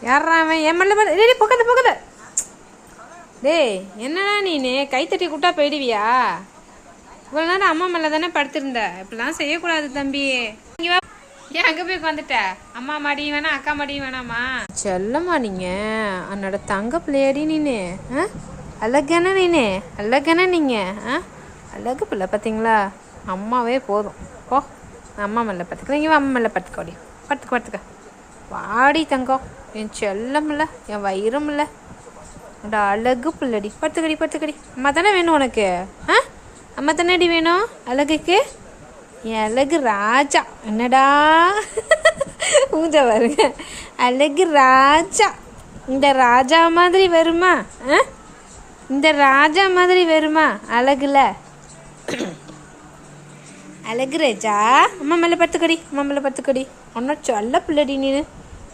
யாரா அவன் என் மல்ல டேய் பக்கத்து பக்கத்து டேய் என்னடா நீனு கைத்தட்டி கூட்டா போயிடுவியா? இவ்வளோ நேரம் அம்மா மேலே தானே படுத்திருந்த. இப்படிலாம் செய்யக்கூடாது தம்பி. இங்கே வா. ஏன் அங்கே போய் உட்காந்துட்ட? அம்மா மாடியும் வேணாம் அக்கா மாடியும் வேணாமா? செல்லம்மா நீங்கள் என்னோட தங்க பிள்ளையாடி நீனு. அழகான நீனு அழகான நீங்கள் அழகு பிள்ளை பார்த்தீங்களா? அம்மாவே போதும். ஓ அம்மா மேலே படுத்துக்க. இங்கே அம்மா மேலே படுத்துக்கோடி. படுத்துக்க வாடி தங்கம். என் செல்லமில்ல என் வயிறுமில்ல என்னோட அழகு பிள்ளடி. படுத்துக்கடி. அம்மா தானே வேணும் உனக்கு? அம்மா தானேடி வேணும் அழகுக்கு? என் அழகு ராஜா. என்னடா ஊஞ்ச வருங்க. அழகு ராஜா. இந்த ராஜா மாதிரி வருமா? இந்த ராஜா மாதிரி வருமா அழகுல? அழகு ராஜா. அம்மா மேலே படுத்துக்கடி. ஒன்னும் சொல்ல பிள்ளடி நீனு.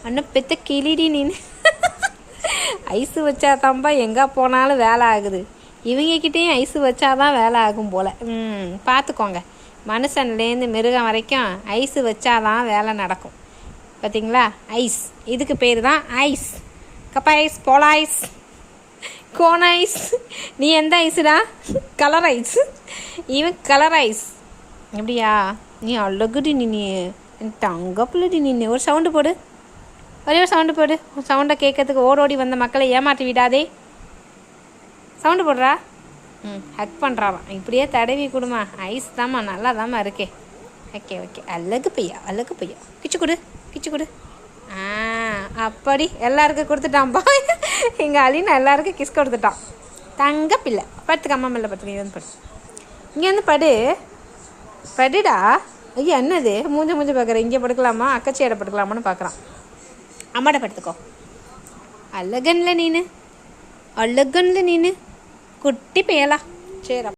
ஒன்னும் பெத்த கிளிடி நீனு. ஐஸு வச்சாதான்பா எங்கே போனாலும் வேலை ஆகுது. இவங்கக்கிட்டேயும் ஐஸு வச்சாதான் வேலை ஆகும் போல். பார்த்துக்கோங்க. மனுஷன்லேருந்து மிருகம் வரைக்கும் ஐஸு வச்சாதான் வேலை நடக்கும். பார்த்தீங்களா? ஐஸ் இதுக்கு பேர் தான் ஐஸ். கப்பா ஐஸ், போலா ஐஸ், கோன் ஐஸ். நீ எந்த ஐஸுடா? Colour ice. இவன் கலர் ஐஸ். எப்படியா? நீ அழகுடி நீ தங்க பிள்ளைடி நீ. ஒரு சவுண்டு போடு. ஒரே ஒரு சவுண்டு போடு. சவுண்டை கேட்கறதுக்கு ஓடோடி வந்த மக்களை ஏமாற்றி விடாதே. சவுண்டு போடுறா. ஹக் பண்ணுறாராம். இப்படியே தடவி கொடுமா. ஐஸ் தாம்மா நல்லா தாம்மா இருக்கே. ஓகே அழகு பையா. கிச்சு கொடு. அப்படி எல்லாருக்கும் கொடுத்துட்டான்ப்பா. எங்கள் அலினா எல்லாருக்கும் கிஸ் கொடுத்துட்டான். தங்க பிள்ளை. படுத்துக்க அம்மா மேலே படுத்துக்க. இங்கே படு. இங்கே வந்து படுடா. ஐயா என்னது மூஞ்ச பார்க்குற? இங்கே படுக்கலாமா அக்கச்சியாட படுக்கலாமான்னு பார்க்குறான். அம்மாட்ட படுத்துக்கோ. அழகன்ல நீனு குட்டி பயலா. சரி.